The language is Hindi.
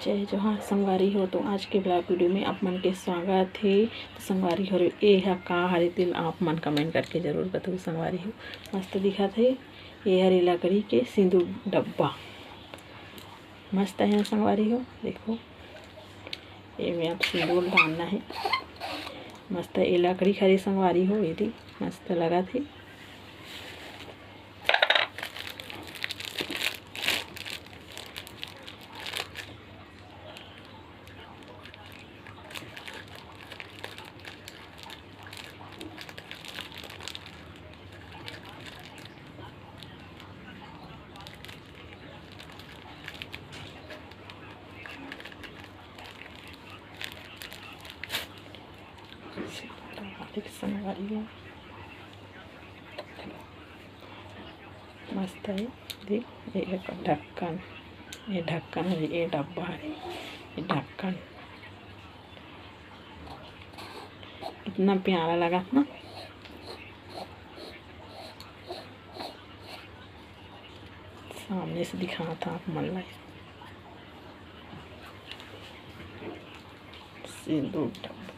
जय जोहार संगवारी हो। तो आज के ब्लॉग वीडियो में आप मन के स्वागत है। तो संगवारी हो ये है का हरे तिल आप मन कमेंट करके जरूर बताओ। संगवारी हो मस्त दिखत है। ये हरे लकड़ी के सिंदूर डब्बा मस्त है। संगवारी हो देखो ये में आप सिंदूर डालना है। मस्त ये लकड़ी खरी संगवारी हो ये मस्त लगा थे। संगवारी हो मस्त है। देख ये ढक्कन, ये ढक्कन है, ये डब्बा है, ये ढक्कन कितना प्यारा लगा ना। सामने से दिखा था आप मन ला सिंदूर डब्बा।